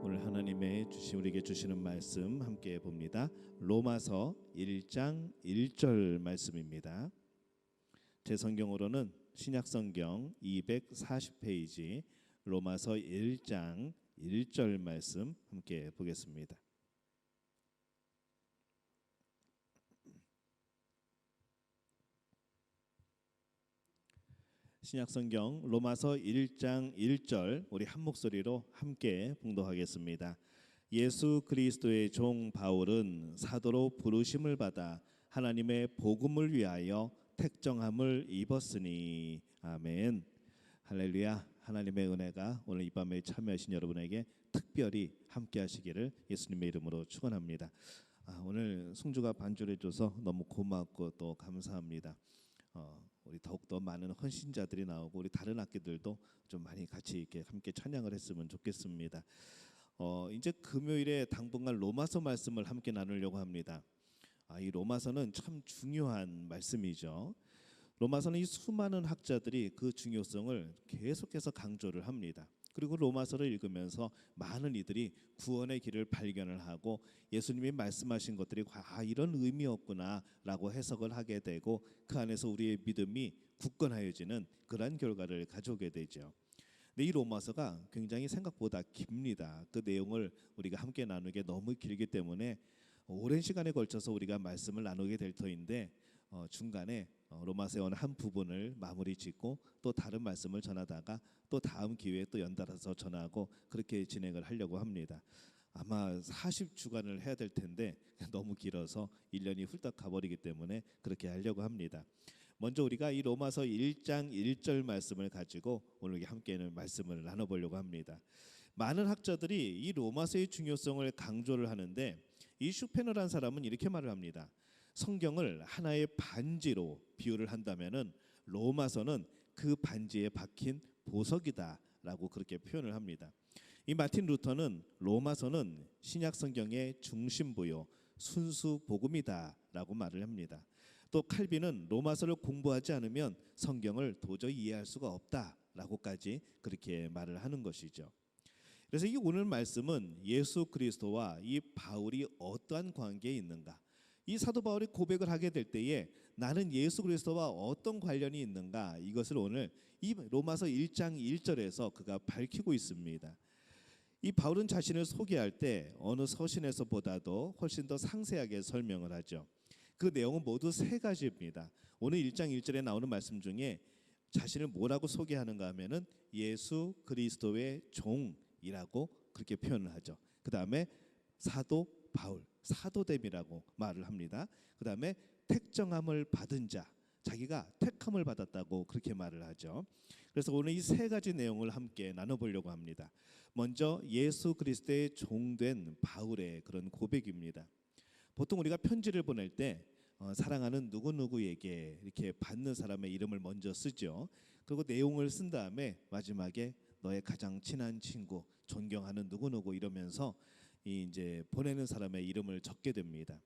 오늘 하나님의 우리에게 주시는 말씀 함께 봅니다. 로마서 1장 1절 말씀입니다. 제 성경으로는 신약성경 240페이지 로마서 1장 1절 말씀 함께 보겠습니다. 신약성경 로마서 1장 1절 우리 한 목소리로 함께 봉독하겠습니다. 예수 그리스도의 종 바울은 사도로 부르심을 받아 하나님의 복음을 위하여 택정함을 입었으니. 아멘. 할렐루야. 하나님의 은혜가 오늘 이 밤에 참여하신 여러분에게 특별히 함께 하시기를 예수님의 이름으로 축원합니다. 오늘 송주가 반주를 해줘서 너무 고맙고 또 감사합니다. 우리 더욱더 많은 헌신자들이 나오고 우리 다른 악기들도 좀 많이 같이 이렇게 함께 찬양을 했으면 좋겠습니다. 이제 금요일에 당분간 로마서 말씀을 함께 나누려고 합니다. 이 로마서는 참 중요한 말씀이죠. 로마서는 이 수많은 학자들이 그 중요성을 계속해서 강조를 합니다. 그리고 로마서를 읽으면서 많은 이들이 구원의 길을 발견을 하고 예수님이 말씀하신 것들이 이런 의미였구나라고 해석을 하게 되고 그 안에서 우리의 믿음이 굳건하여지는 그러한 결과를 가져오게 되죠. 근데 이 로마서가 굉장히 생각보다 깁니다. 그 내용을 우리가 함께 나누게 너무 길기 때문에 오랜 시간에 걸쳐서 우리가 말씀을 나누게 될 터인데 중간에 로마서의 어느 한 부분을 마무리 짓고 또 다른 말씀을 전하다가 또 다음 기회에 또 연달아서 전하고 그렇게 진행을 하려고 합니다. 아마 40주간을 해야 될 텐데 너무 길어서 1년이 훌떡 가버리기 때문에 그렇게 하려고 합니다. 먼저 우리가 이 로마서 1장 1절 말씀을 가지고 오늘 함께는 말씀을 나눠보려고 합니다. 많은 학자들이 이 로마서의 중요성을 강조를 하는데 이 슈페너라는 사람은 이렇게 말을 합니다. 성경을 하나의 반지로 비유를 한다면은 로마서는 그 반지에 박힌 보석이다라고 그렇게 표현을 합니다. 이 마틴 루터는 로마서는 신약 성경의 중심부요 순수 복음이다라고 말을 합니다. 또 칼빈은 로마서를 공부하지 않으면 성경을 도저히 이해할 수가 없다라고까지 그렇게 말을 하는 것이죠. 그래서 이 오늘 말씀은 예수 그리스도와 이 바울이 어떠한 관계에 있는가, 이 사도 바울이 고백을 하게 될 때에 나는 예수 그리스도와 어떤 관련이 있는가, 이것을 오늘 이 로마서 1장 1절에서 그가 밝히고 있습니다. 이 바울은 자신을 소개할 때 어느 서신에서보다도 훨씬 더 상세하게 설명을 하죠. 그 내용은 모두 세 가지입니다. 오늘 1장 1절에 나오는 말씀 중에 자신을 뭐라고 소개하는가 하면은 예수 그리스도의 종이라고 그렇게 표현을 하죠. 그 다음에 사도 바울, 사도됨이라고 말을 합니다. 그 다음에 택정함을 받은 자, 자기가 택함을 받았다고 그렇게 말을 하죠. 그래서 오늘 이 세 가지 내용을 함께 나눠보려고 합니다. 먼저 예수 그리스도의 종된 바울의 그런 고백입니다. 보통 우리가 편지를 보낼 때 사랑하는 누구누구에게 이렇게 받는 사람의 이름을 먼저 쓰죠. 그리고 내용을 쓴 다음에 마지막에 너의 가장 친한 친구, 존경하는 누구누구 이러면서 이제 보내는 사람의 이름을 적게 됩니다.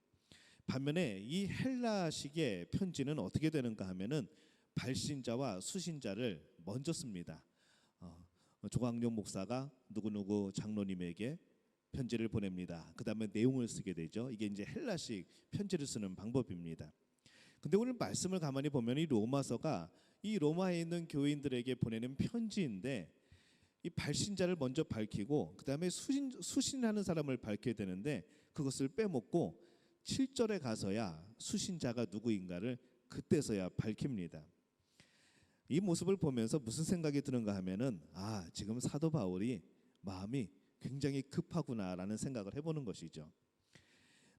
반면에 이 헬라식의 편지는 어떻게 되는가 하면은 발신자와 수신자를 먼저 씁니다. 조광용 목사가 누구누구 장로님에게 편지를 보냅니다. 그 다음에 내용을 쓰게 되죠. 이게 이제 헬라식 편지를 쓰는 방법입니다. 근데 오늘 말씀을 가만히 보면 이 로마서가 이 로마에 있는 교인들에게 보내는 편지인데 이 발신자를 먼저 밝히고 그 다음에 수신하는 사람을 밝혀야 되는데 그것을 빼먹고 7절에 가서야 수신자가 누구인가를 그때서야 밝힙니다. 이 모습을 보면서 무슨 생각이 드는가 하면은 지금 사도 바울이 마음이 굉장히 급하구나라는 생각을 해보는 것이죠.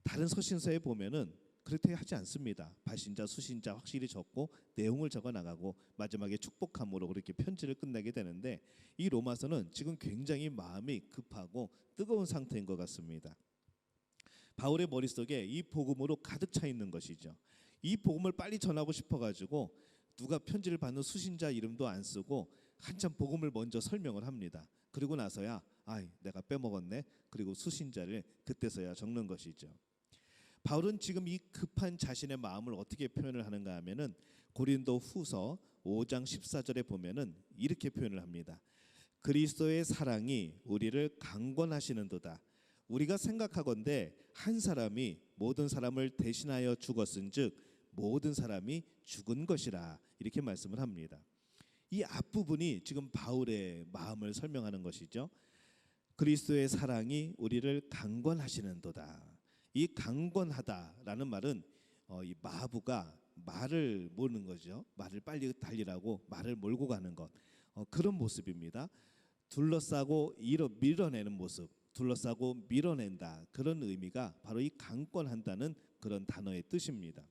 다른 서신서에 보면은 그렇게 하지 않습니다. 발신자, 수신자 확실히 적고 내용을 적어 나가고 마지막에 축복함으로 그렇게 편지를 끝내게 되는데 이 로마서는 지금 굉장히 마음이 급하고 뜨거운 상태인 것 같습니다. 바울의 머릿속에 이 복음으로 가득 차 있는 것이죠. 이 복음을 빨리 전하고 싶어가지고 누가 편지를 받는 수신자 이름도 안 쓰고 한참 복음을 먼저 설명을 합니다. 그리고 나서야 내가 빼먹었네. 그리고 수신자를 그때서야 적는 것이죠. 바울은 지금 이 급한 자신의 마음을 어떻게 표현을 하는가 하면은 고린도 후서 5장 14절에 보면은 이렇게 표현을 합니다. 그리스도의 사랑이 우리를 강권하시는도다. 우리가 생각하건대 한 사람이 모든 사람을 대신하여 죽었은즉 모든 사람이 죽은 것이라, 이렇게 말씀을 합니다. 이 앞부분이 지금 바울의 마음을 설명하는 것이죠. 그리스도의 사랑이 우리를 강권하시는도다. 이 강권하다라는 말은 이 마부가 말을 모는 거죠. 말을 빨리 달리라고 말을 몰고 가는 것, 그런 모습입니다. 둘러싸고 밀어내는 모습, 둘러싸고 밀어낸다, 그런 의미가 바로 이 강권한다는 그런 단어의 뜻입니다.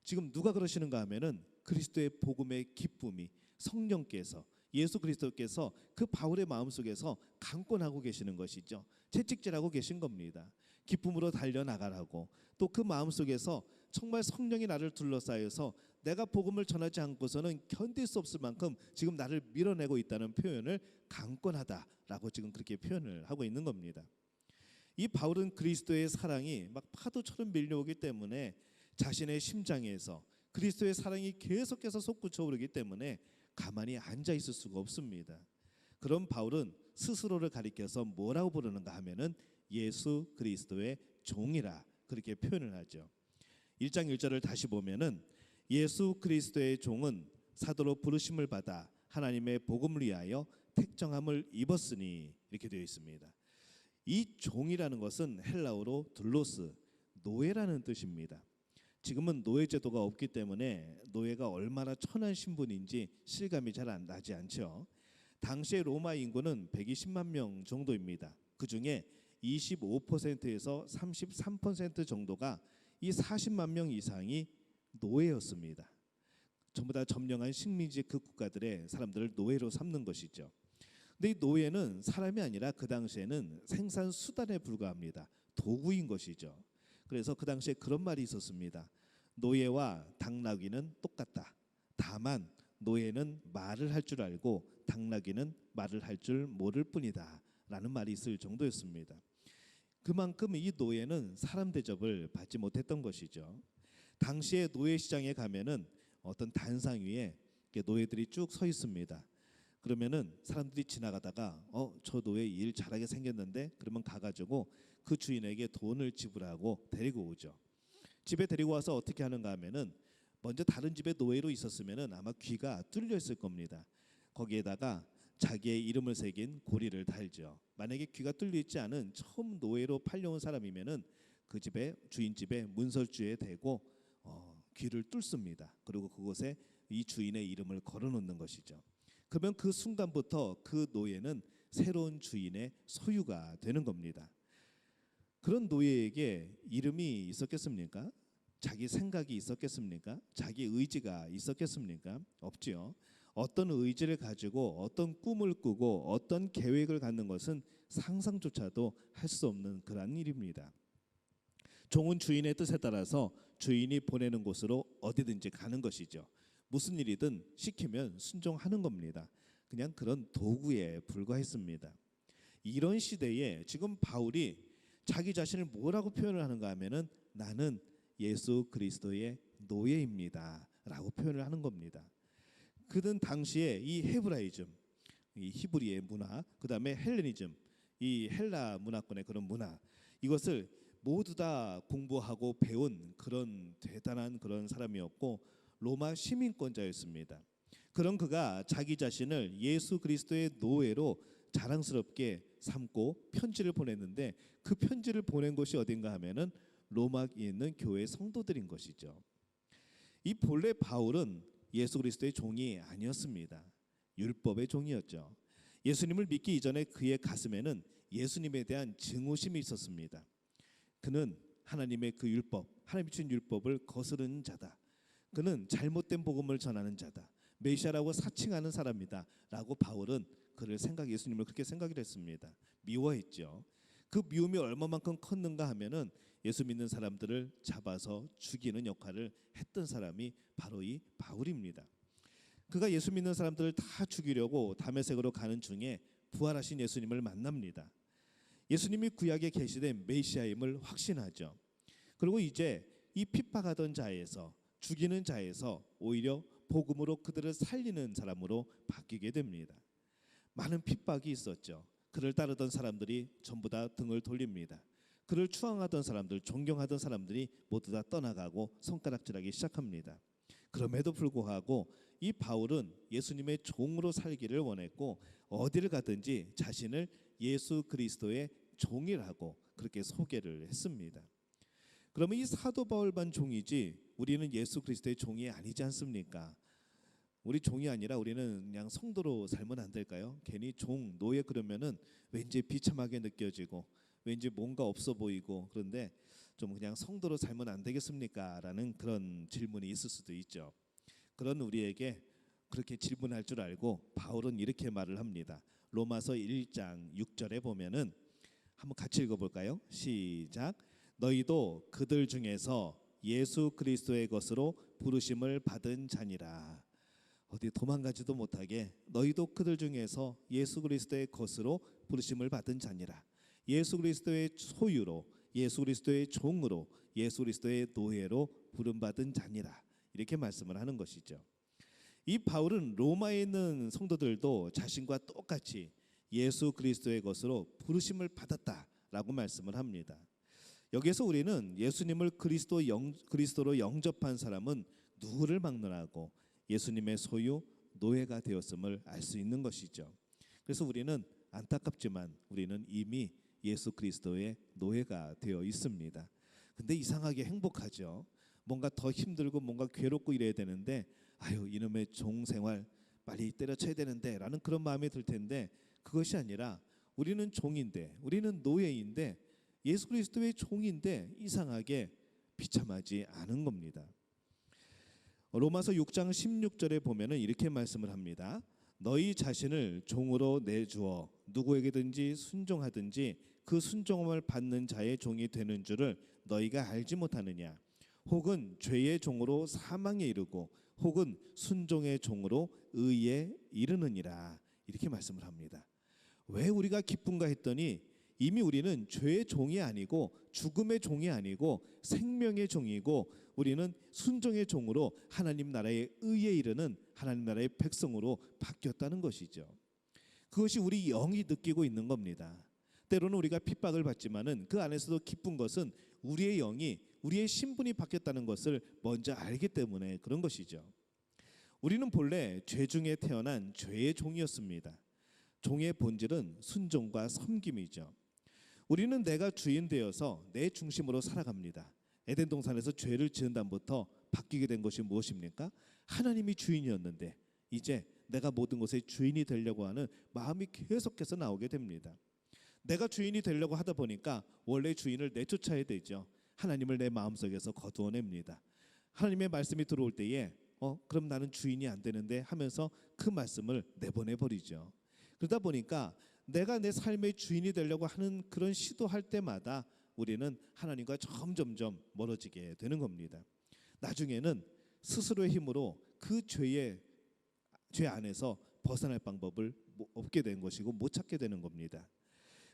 지금 누가 그러시는가 하면은 그리스도의 복음의 기쁨이 성령께서, 예수 그리스도께서 그 바울의 마음속에서 강권하고 계시는 것이죠. 채찍질하고 계신 겁니다. 기쁨으로 달려나가라고. 또 그 마음속에서 정말 성령이 나를 둘러싸여서 내가 복음을 전하지 않고서는 견딜 수 없을 만큼 지금 나를 밀어내고 있다는 표현을 강권하다라고 지금 그렇게 표현을 하고 있는 겁니다. 이 바울은 그리스도의 사랑이 막 파도처럼 밀려오기 때문에 자신의 심장에서 그리스도의 사랑이 계속해서 솟구쳐 오르기 때문에 가만히 앉아 있을 수가 없습니다. 그런 바울은 스스로를 가리켜서 뭐라고 부르는가 하면은 예수 그리스도의 종이라, 그렇게 표현을 하죠. 1장 1절을 다시 보면은 예수 그리스도의 종은 사도로 부르심을 받아 하나님의 복음을 위하여 택정함을 입었으니, 이렇게 되어 있습니다. 이 종이라는 것은 헬라어로 둘로스, 노예라는 뜻입니다. 지금은 노예 제도가 없기 때문에 노예가 얼마나 천한 신분인지 실감이 잘 나지 않죠. 당시의 로마 인구는 120만 명 정도입니다. 그중에 25%에서 33% 정도가 이 40만 명 이상이 노예였습니다. 전부 다 점령한 식민지 그 국가들의 사람들을 노예로 삼는 것이죠. 근데 이 노예는 사람이 아니라 그 당시에는 생산 수단에 불과합니다. 도구인 것이죠. 그래서 그 당시에 그런 말이 있었습니다. 노예와 당나귀는 똑같다. 다만 노예는 말을 할 줄 알고 당나귀는 말을 할 줄 모를 뿐이다, 라는 말이 있을 정도였습니다. 그만큼 이 노예는 사람 대접을 받지 못했던 것이죠. 당시에 노예 시장에 가면은 어떤 단상 위에 노예들이 쭉 서 있습니다. 그러면은 사람들이 지나가다가 저 노예 일 잘하게 생겼는데, 그러면 가가지고 그 주인에게 돈을 지불하고 데리고 오죠. 집에 데리고 와서 어떻게 하는가 하면은 먼저 다른 집에 노예로 있었으면은 아마 귀가 뚫려 있을 겁니다. 거기에다가 자기의 이름을 새긴 고리를 달죠. 만약에 귀가 뚫려 있지 않은 처음 노예로 팔려온 사람이면은 그 집에 주인 집에 문설주에 대고 귀를 뚫습니다. 그리고 그곳에 이 주인의 이름을 걸어놓는 것이죠. 그러면 그 순간부터 그 노예는 새로운 주인의 소유가 되는 겁니다. 그런 노예에게 이름이 있었겠습니까? 자기 생각이 있었겠습니까? 자기 의지가 있었겠습니까? 없지요. 어떤 의지를 가지고 어떤 꿈을 꾸고 어떤 계획을 갖는 것은 상상조차도 할 수 없는 그런 일입니다. 종은 주인의 뜻에 따라서 주인이 보내는 곳으로 어디든지 가는 것이죠. 무슨 일이든 시키면 순종하는 겁니다. 그냥 그런 도구에 불과했습니다. 이런 시대에 지금 바울이 자기 자신을 뭐라고 표현을 하는가 하면은 나는 예수 그리스도의 노예입니다 라고 표현을 하는 겁니다. 그는 당시에 이 헤브라이즘, 이 히브리의 문화, 그 다음에 헬레니즘, 이 헬라 문화권의 그런 문화, 이것을 모두 다 공부하고 배운 그런 대단한 그런 사람이었고 로마 시민권자였습니다. 그런 그가 자기 자신을 예수 그리스도의 노예로 자랑스럽게 삼고 편지를 보냈는데, 그 편지를 보낸 곳이 어딘가 하면은 로마에 있는 교회 성도들인 것이죠. 이 본래 바울은 예수 그리스도의 종이 아니었습니다. 율법의 종이었죠. 예수님을 믿기 이전에 그의 가슴에는 예수님에 대한 증오심이 있었습니다. 그는 하나님의 그 율법, 하나님이 주신 율법을 거스르는 자다. 그는 잘못된 복음을 전하는 자다. 메시아라고 사칭하는 사람이다 라고 바울은 예수님을 그렇게 생각을 했습니다. 미워했죠. 그 미움이 얼마만큼 컸는가 하면은 예수 믿는 사람들을 잡아서 죽이는 역할을 했던 사람이 바로 이 바울입니다. 그가 예수 믿는 사람들을 다 죽이려고 다메섹으로 가는 중에 부활하신 예수님을 만납니다. 예수님이 구약에 계시된 메시아임을 확신하죠. 그리고 이제 이 핍박하던 자에서, 죽이는 자에서 오히려 복음으로 그들을 살리는 사람으로 바뀌게 됩니다. 많은 핍박이 있었죠. 그를 따르던 사람들이 전부 다 등을 돌립니다. 그를 추앙하던 사람들, 존경하던 사람들이 모두 다 떠나가고 손가락질하기 시작합니다. 그럼에도 불구하고 이 바울은 예수님의 종으로 살기를 원했고 어디를 가든지 자신을 예수 그리스도의 종이라고 그렇게 소개를 했습니다. 그러면 이 사도 바울만 종이지 우리는 예수 그리스도의 종이 아니지 않습니까? 우리 종이 아니라 우리는 그냥 성도로 살면 안 될까요? 괜히 종, 노예 그러면은 왠지 비참하게 느껴지고 왠지 뭔가 없어 보이고 그런데 좀 그냥 성도로 살면 안 되겠습니까? 라는 그런 질문이 있을 수도 있죠. 그런 우리에게 그렇게 질문할 줄 알고 바울은 이렇게 말을 합니다. 로마서 1장 6절에 보면은 한번 같이 읽어볼까요? 시작. 너희도 그들 중에서 예수 그리스도의 것으로 부르심을 받은 자니라. 어디 도망가지도 못하게 너희도 그들 중에서 예수 그리스도의 것으로 부르심을 받은 자니라. 예수 그리스도의 소유로, 예수 그리스도의 종으로, 예수 그리스도의 노예로 부름받은 자니라. 이렇게 말씀을 하는 것이죠. 이 바울은 로마에 있는 성도들도 자신과 똑같이 예수 그리스도의 것으로 부르심을 받았다라고 말씀을 합니다. 여기에서 우리는 예수님을 그리스도로 영접한 사람은 누구를 막론하고 예수님의 소유 노예가 되었음을 알 수 있는 것이죠. 그래서 우리는 안타깝지만 우리는 이미 예수 그리스도의 노예가 되어 있습니다. 근데 이상하게 행복하죠. 뭔가 더 힘들고 뭔가 괴롭고 이래야 되는데 아유 이놈의 종 생활 빨리 때려쳐야 되는데 라는 그런 마음이 들 텐데 그것이 아니라 우리는 종인데 우리는 노예인데 예수 그리스도의 종인데 이상하게 비참하지 않은 겁니다. 로마서 6장 16절에 보면은 이렇게 말씀을 합니다. 너희 자신을 종으로 내주어 누구에게든지 순종하든지 그 순종함을 받는 자의 종이 되는 줄을 너희가 알지 못하느냐. 혹은 죄의 종으로 사망에 이르고 혹은 순종의 종으로 의에 이르느니라. 이렇게 말씀을 합니다. 왜 우리가 기쁜가 했더니 이미 우리는 죄의 종이 아니고 죽음의 종이 아니고 생명의 종이고 우리는 순종의 종으로 하나님 나라의 의에 이르는 하나님 나라의 백성으로 바뀌었다는 것이죠. 그것이 우리 영이 느끼고 있는 겁니다. 때로는 우리가 핍박을 받지만은 그 안에서도 기쁜 것은 우리의 영이 우리의 신분이 바뀌었다는 것을 먼저 알기 때문에 그런 것이죠. 우리는 본래 죄 중에 태어난 죄의 종이었습니다. 종의 본질은 순종과 섬김이죠. 우리는 내가 주인 되어서 내 중심으로 살아갑니다. 에덴 동산에서 죄를 지은 다음부터 바뀌게 된 것이 무엇입니까? 하나님이 주인이었는데 이제 내가 모든 것의 주인이 되려고 하는 마음이 계속해서 나오게 됩니다. 내가 주인이 되려고 하다 보니까 원래 주인을 내쫓아야 되죠. 하나님을 내 마음속에서 거두어냅니다. 하나님의 말씀이 들어올 때에 그럼 나는 주인이 안 되는데 하면서 그 말씀을 내보내버리죠. 그러다 보니까 내가 내 삶의 주인이 되려고 하는 그런 시도할 때마다 우리는 하나님과 점점점 멀어지게 되는 겁니다. 나중에는 스스로의 힘으로 그 죄 안에서 벗어날 방법을 없게 된 것이고 못 찾게 되는 겁니다.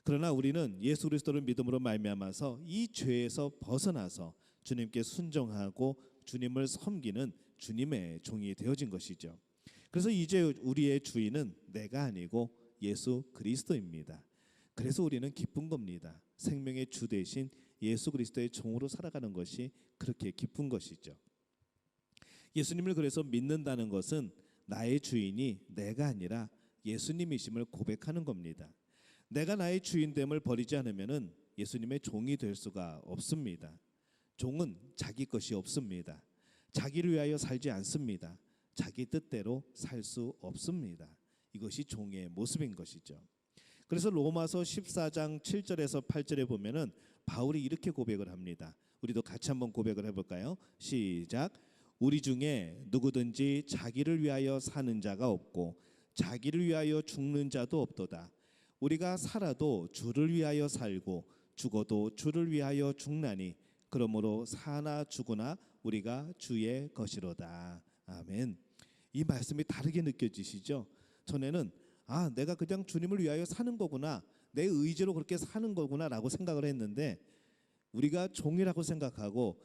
그러나 우리는 예수 그리스도를 믿음으로 말미암아서 이 죄에서 벗어나서 주님께 순종하고 주님을 섬기는 주님의 종이 되어진 것이죠. 그래서 이제 우리의 주인은 내가 아니고 예수 그리스도입니다. 그래서 우리는 기쁜 겁니다. 생명의 주 대신 예수 그리스도의 종으로 살아가는 것이 그렇게 기쁜 것이죠. 예수님을 그래서 믿는다는 것은 나의 주인이 내가 아니라 예수님이심을 고백하는 겁니다. 내가 나의 주인됨을 버리지 않으면은 예수님의 종이 될 수가 없습니다. 종은 자기 것이 없습니다. 자기를 위하여 살지 않습니다. 자기 뜻대로 살 수 없습니다. 이것이 종의 모습인 것이죠. 그래서 로마서 14장 7절에서 8절에 보면은 바울이 이렇게 고백을 합니다. 우리도 같이 한번 고백을 해볼까요? 시작. 우리 중에 누구든지 자기를 위하여 사는 자가 없고 자기를 위하여 죽는 자도 없도다. 우리가 살아도 주를 위하여 살고 죽어도 주를 위하여 죽나니 그러므로 사나 죽으나 우리가 주의 것이로다. 아멘. 이 말씀이 다르게 느껴지시죠? 전에는 내가 그냥 주님을 위하여 사는 거구나, 내 의지로 그렇게 사는 거구나라고 생각을 했는데 우리가 종이라고 생각하고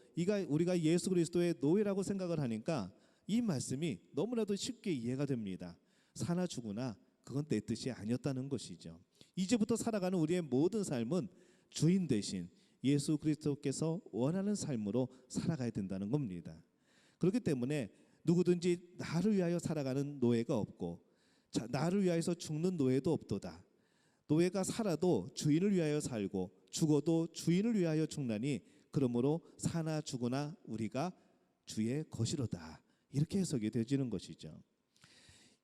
우리가 예수 그리스도의 노예라고 생각을 하니까 이 말씀이 너무나도 쉽게 이해가 됩니다. 사나 죽으나 그건 내 뜻이 아니었다는 것이죠. 이제부터 살아가는 우리의 모든 삶은 주인 되신 예수 그리스도께서 원하는 삶으로 살아가야 된다는 겁니다. 그렇기 때문에 누구든지 나를 위하여 살아가는 노예가 없고 나를 위하여서 죽는 노예도 없도다. 노예가 살아도 주인을 위하여 살고 죽어도 주인을 위하여 죽나니 그러므로 사나 죽으나 우리가 주의 것이로다. 이렇게 해석이 되어지는 것이죠.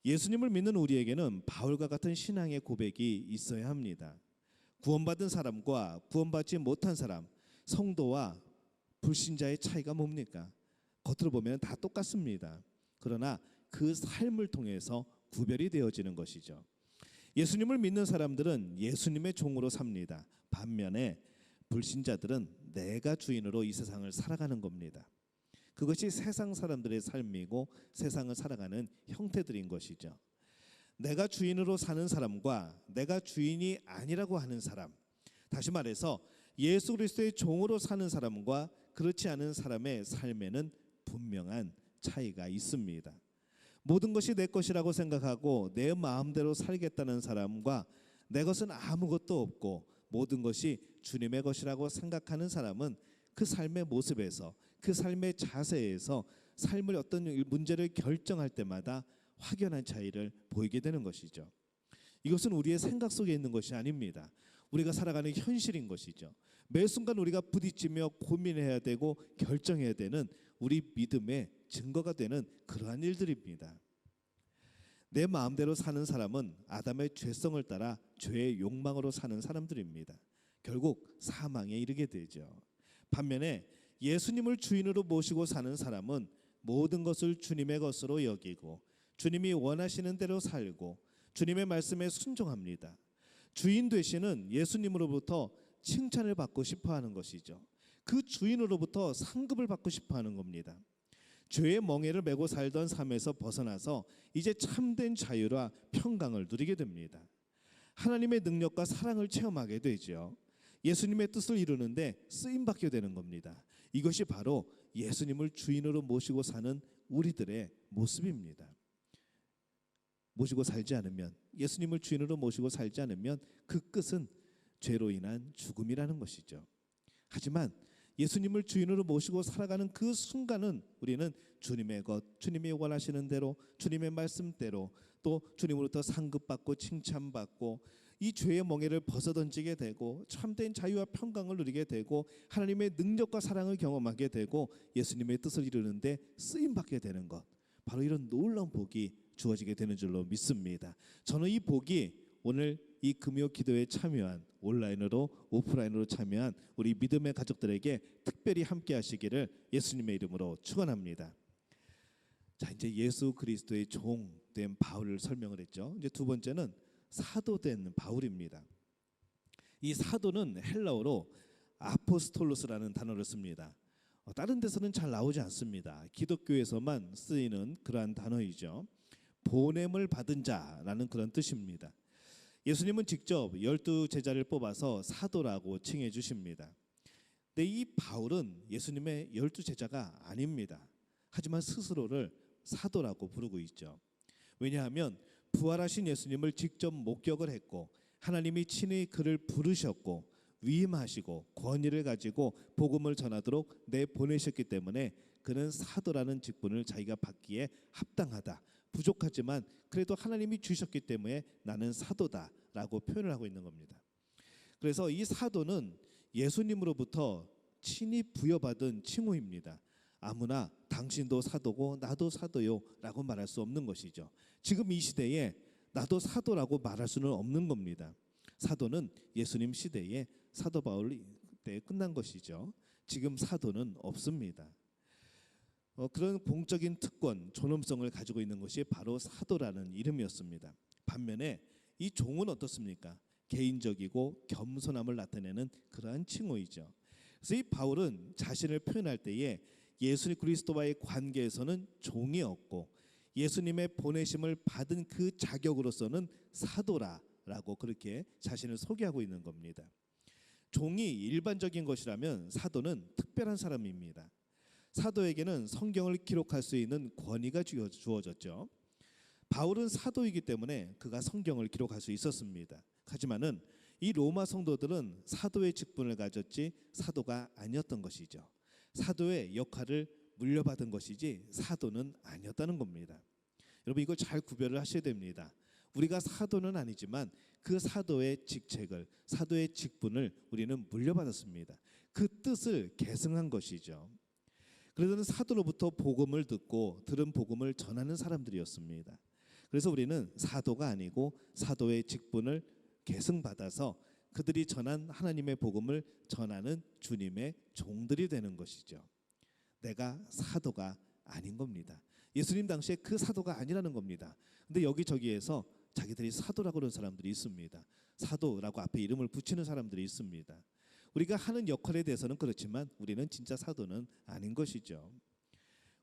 예수님을 믿는 우리에게는 바울과 같은 신앙의 고백이 있어야 합니다. 구원받은 사람과 구원받지 못한 사람, 성도와 불신자의 차이가 뭡니까? 겉으로 보면 다 똑같습니다. 그러나 그 삶을 통해서 구별이 되어지는 것이죠. 예수님을 믿는 사람들은 예수님의 종으로 삽니다. 반면에 불신자들은 내가 주인으로 이 세상을 살아가는 겁니다. 그것이 세상 사람들의 삶이고 세상을 살아가는 형태들인 것이죠. 내가 주인으로 사는 사람과 내가 주인이 아니라고 하는 사람, 다시 말해서 예수 그리스도의 종으로 사는 사람과 그렇지 않은 사람의 삶에는 분명한 차이가 있습니다. 모든 것이 내 것이라고 생각하고 내 마음대로 살겠다는 사람과 내 것은 아무것도 없고 모든 것이 주님의 것이라고 생각하는 사람은 그 삶의 모습에서, 그 삶의 자세에서 삶을 어떤 문제를 결정할 때마다 확연한 차이를 보이게 되는 것이죠. 이것은 우리의 생각 속에 있는 것이 아닙니다. 우리가 살아가는 현실인 것이죠. 매 순간 우리가 부딪히며 고민해야 되고 결정해야 되는 우리 믿음의 증거가 되는 그러한 일들입니다. 내 마음대로 사는 사람은 아담의 죄성을 따라 죄의 욕망으로 사는 사람들입니다. 결국 사망에 이르게 되죠. 반면에 예수님을 주인으로 모시고 사는 사람은 모든 것을 주님의 것으로 여기고 주님이 원하시는 대로 살고 주님의 말씀에 순종합니다. 주인 되시는 예수님으로부터 칭찬을 받고 싶어하는 것이죠. 그 주인으로부터 상급을 받고 싶어하는 겁니다. 죄의 멍에를 메고 살던 삶에서 벗어나서 이제 참된 자유와 평강을 누리게 됩니다. 하나님의 능력과 사랑을 체험하게 되죠. 예수님의 뜻을 이루는데 쓰임받게 되는 겁니다. 이것이 바로 예수님을 주인으로 모시고 사는 우리들의 모습입니다. 모시고 살지 않으면, 예수님을 주인으로 모시고 살지 않으면 그 끝은 죄로 인한 죽음이라는 것이죠. 하지만 예수님을 주인으로 모시고 살아가는 그 순간은 우리는 주님의 것, 주님이 원하시는 대로, 주님의 말씀대로, 또 주님으로부터 상급받고 칭찬받고 이 죄의 멍에를 벗어던지게 되고 참된 자유와 평강을 누리게 되고 하나님의 능력과 사랑을 경험하게 되고 예수님의 뜻을 이루는데 쓰임받게 되는 것, 바로 이런 놀라운 복이 주어지게 되는 줄로 믿습니다. 저는 이 복이 오늘 이 금요 기도에 참여한, 온라인으로 오프라인으로 참여한 우리 믿음의 가족들에게 특별히 함께 하시기를 예수님의 이름으로 축원합니다. 자, 이제 예수 그리스도의 종된 바울을 설명을 했죠. 이제 두 번째는 사도된 바울입니다. 이 사도는 헬라어로 아포스톨로스라는 단어를 씁니다. 다른 데서는 잘 나오지 않습니다. 기독교에서만 쓰이는 그러한 단어이죠. 보냄을 받은 자라는 그런 뜻입니다. 예수님은 직접 12 제자를 뽑아서 사도라고 칭해 주십니다. 근데 이 바울은 예수님의 12 제자가 아닙니다. 하지만 스스로를 사도라고 부르고 있죠. 왜냐하면 부활하신 예수님을 직접 목격을 했고 하나님이 친히 그를 부르셨고 위임하시고 권위를 가지고 복음을 전하도록 내보내셨기 때문에 그는 사도라는 직분을 자기가 받기에 합당하다. 부족하지만 그래도 하나님이 주셨기 때문에 나는 사도다라고 표현을 하고 있는 겁니다. 그래서 이 사도는 예수님으로부터 친히 부여받은 칭호입니다. 아무나 당신도 사도고 나도 사도요 라고 말할 수 없는 것이죠. 지금 이 시대에 나도 사도라고 말할 수는 없는 겁니다. 사도는 예수님 시대에 사도 바울 때 끝난 것이죠. 지금 사도는 없습니다. 그런 공적인 특권, 존엄성을 가지고 있는 것이 바로 사도라는 이름이었습니다. 반면에 이 종은 어떻습니까? 개인적이고 겸손함을 나타내는 그러한 칭호이죠. 그래서 이 바울은 자신을 표현할 때에 예수 그리스도와의 관계에서는 종이었고 예수님의 보내심을 받은 그 자격으로서는 사도라라고 그렇게 자신을 소개하고 있는 겁니다. 종이 일반적인 것이라면 사도는 특별한 사람입니다. 사도에게는 성경을 기록할 수 있는 권위가 주어졌죠. 바울은 사도이기 때문에 그가 성경을 기록할 수 있었습니다. 하지만은 이 로마 성도들은 사도의 직분을 가졌지 사도가 아니었던 것이죠. 사도의 역할을 물려받은 것이지 사도는 아니었다는 겁니다. 여러분 이걸 잘 구별을 하셔야 됩니다. 우리가 사도는 아니지만 그 사도의 직책을, 사도의 직분을 우리는 물려받았습니다. 그 뜻을 계승한 것이죠. 그래서는 사도로부터 복음을 듣고 들은 복음을 전하는 사람들이었습니다. 그래서 우리는 사도가 아니고 사도의 직분을 계승받아서 그들이 전한 하나님의 복음을 전하는 주님의 종들이 되는 것이죠. 내가 사도가 아닌 겁니다. 예수님 당시에 그 사도가 아니라는 겁니다. 근데 여기저기에서 자기들이 사도라고 그러는 사람들이 있습니다. 사도라고 앞에 이름을 붙이는 사람들이 있습니다. 우리가 하는 역할에 대해서는 그렇지만 우리는 진짜 사도는 아닌 것이죠.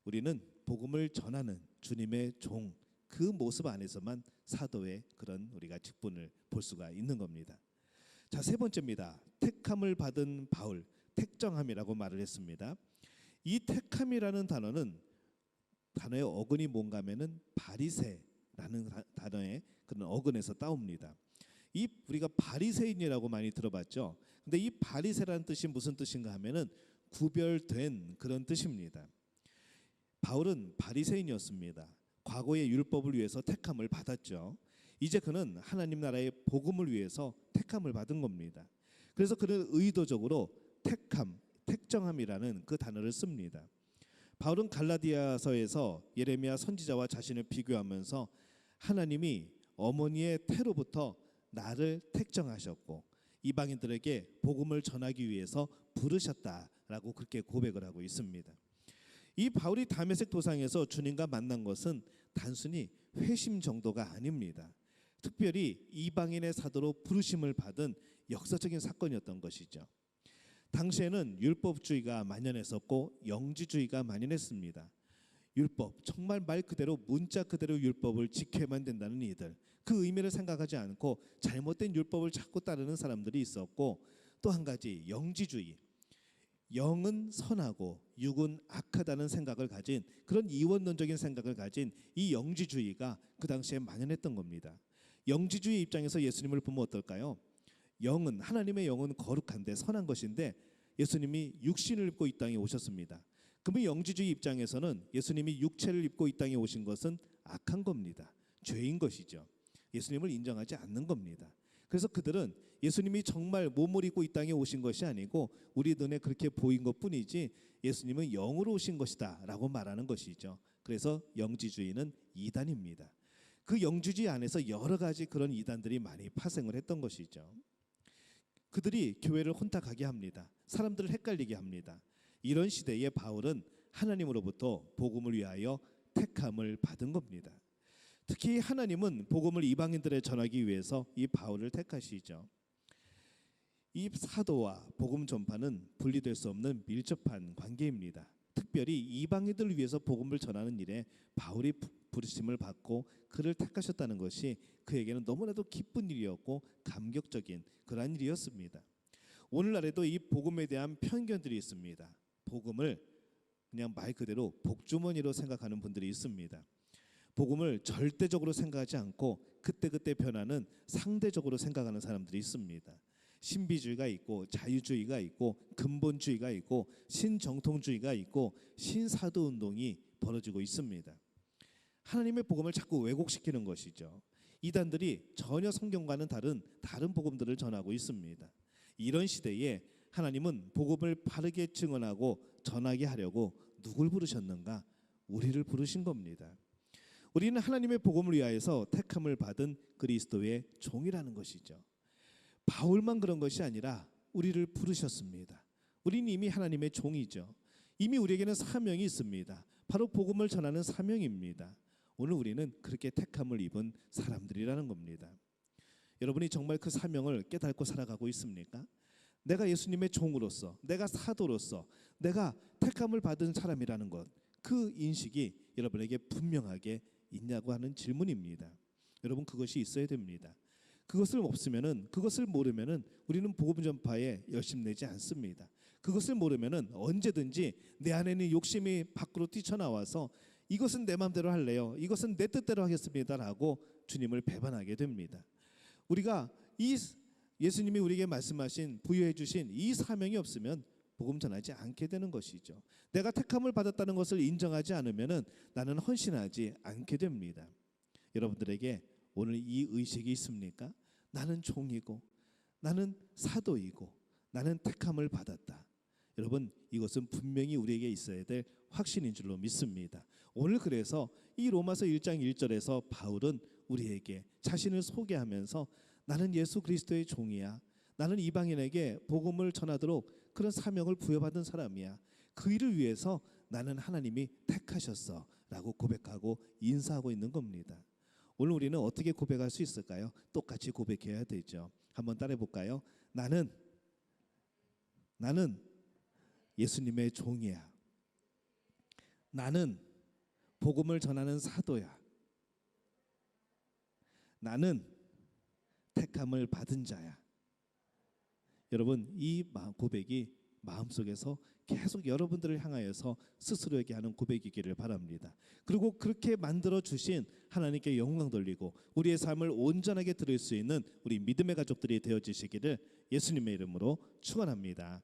우리는 복음을 전하는 주님의 종, 그 모습 안에서만 사도의 그런 우리가 직분을 볼 수가 있는 겁니다. 자, 세 번째입니다. 택함을 받은 바울, 택정함이라고 말을 했습니다. 이 택함이라는 단어의 어근이 뭔가 하면은 바리새라는 단어의 그런 어근에서 따옵니다. 이 우리가 바리새인이라고 많이 들어봤죠. 근데 이 바리새라는 뜻이 무슨 뜻인가 하면은 구별된 그런 뜻입니다. 바울은 바리새인이었습니다. 과거의 율법을 위해서 택함을 받았죠. 이제 그는 하나님 나라의 복음을 위해서 택함을 받은 겁니다. 그래서 그는 의도적으로 택함, 택정함이라는 그 단어를 씁니다. 바울은 갈라디아서에서 예레미야 선지자와 자신을 비교하면서 하나님이 어머니의 태로부터 나를 택정하셨고 이방인들에게 복음을 전하기 위해서 부르셨다라고 그렇게 고백을 하고 있습니다. 이 바울이 다메섹 도상에서 주님과 만난 것은 단순히 회심 정도가 아닙니다. 특별히 이방인의 사도로 부르심을 받은 역사적인 사건이었던 것이죠. 당시에는 율법주의가 만연했었고 영지주의가 만연했습니다. 율법, 정말 말 그대로 문자 그대로 율법을 지켜야만 된다는 이들, 그 의미를 생각하지 않고 잘못된 율법을 자꾸 따르는 사람들이 있었고, 또 한 가지 영지주의, 영은 선하고 육은 악하다는 생각을 가진 그런 이원론적인 생각을 가진 이 영지주의가 그 당시에 만연했던 겁니다. 영지주의 입장에서 예수님을 보면 어떨까요? 영은, 하나님의 영은 거룩한데 선한 것인데 예수님이 육신을 입고 이 땅에 오셨습니다. 그러면 영지주의 입장에서는 예수님이 육체를 입고 이 땅에 오신 것은 악한 겁니다. 죄인 것이죠. 예수님을 인정하지 않는 겁니다. 그래서 그들은 예수님이 정말 몸을 입고 이 땅에 오신 것이 아니고 우리 눈에 그렇게 보인 것뿐이지 예수님은 영으로 오신 것이다 라고 말하는 것이죠. 그래서 영지주의는 이단입니다. 그 영지주의 안에서 여러 가지 그런 이단들이 많이 파생을 했던 것이죠. 그들이 교회를 혼탁하게 합니다. 사람들을 헷갈리게 합니다. 이런 시대에 바울은 하나님으로부터 복음을 위하여 택함을 받은 겁니다. 특히 하나님은 복음을 이방인들에 전하기 위해서 이 바울을 택하시죠. 이 사도와 복음 전파는 분리될 수 없는 밀접한 관계입니다. 특별히 이방인들을 위해서 복음을 전하는 일에 바울이 부르심을 받고 그를 택하셨다는 것이 그에게는 너무나도 기쁜 일이었고 감격적인 그러한 일이었습니다. 오늘날에도 이 복음에 대한 편견들이 있습니다. 복음을 그냥 말 그대로 복주머니로 생각하는 분들이 있습니다. 복음을 절대적으로 생각하지 않고 그때그때 변하는 상대적으로 생각하는 사람들이 있습니다. 신비주의가 있고 자유주의가 있고 근본주의가 있고 신정통주의가 있고 신사도운동이 벌어지고 있습니다. 하나님의 복음을 자꾸 왜곡시키는 것이죠. 이단들이 전혀 성경과는 다른 복음들을 전하고 있습니다. 이런 시대에 하나님은 복음을 바르게 증언하고 전하게 하려고 누굴 부르셨는가? 우리를 부르신 겁니다. 우리는 하나님의 복음을 위하여서 택함을 받은 그리스도의 종이라는 것이죠. 바울만 그런 것이 아니라 우리를 부르셨습니다. 우리는 이미 하나님의 종이죠. 이미 우리에게는 사명이 있습니다. 바로 복음을 전하는 사명입니다. 오늘 우리는 그렇게 택함을 입은 사람들이라는 겁니다. 여러분이 정말 그 사명을 깨닫고 살아가고 있습니까? 내가 예수님의 종으로서, 내가 사도로서, 내가 택함을 받은 사람이라는 것, 그 인식이 여러분에게 분명하게 있냐고 하는 질문입니다. 여러분 그것이 있어야 됩니다. 그것을 없으면은, 그것을 모르면은 우리는 복음 전파에 열심내지 않습니다. 그것을 모르면은 언제든지 내 안에 있는 욕심이 밖으로 뛰쳐나와서 이것은 내 마음대로 할래요. 이것은 내 뜻대로 하겠습니다라고 주님을 배반하게 됩니다. 우리가 이 예수님이 우리에게 말씀하신 부여해 주신 이 사명이 없으면 복음 전하지 않게 되는 것이죠. 내가 택함을 받았다는 것을 인정하지 않으면은 나는 헌신하지 않게 됩니다. 여러분들에게 오늘 이 의식이 있습니까? 나는 종이고 나는 사도이고 나는 택함을 받았다. 여러분, 이것은 분명히 우리에게 있어야 될 확신인 줄로 믿습니다. 오늘 그래서 이 로마서 1장 1절에서 바울은 우리에게 자신을 소개하면서 나는 예수 그리스도의 종이야. 나는 이방인에게 복음을 전하도록 그런 사명을 부여받은 사람이야. 그 일을 위해서 나는 하나님이 택하셨어 라고 고백하고 인사하고 있는 겁니다. 오늘 우리는 어떻게 고백할 수 있을까요? 똑같이 고백해야 되죠. 한번 따라해 볼까요? 나는 예수님의 종이야. 나는 복음을 전하는 사도야. 나는 택함을 받은 자야. 여러분, 이 고백이 마음속에서 계속 여러분들을 향하여서 스스로에게 하는 고백이기를 바랍니다. 그리고 그렇게 만들어 주신 하나님께 영광 돌리고 우리의 삶을 온전하게 드릴 수 있는 우리 믿음의 가족들이 되어지시기를 예수님의 이름으로 축원합니다.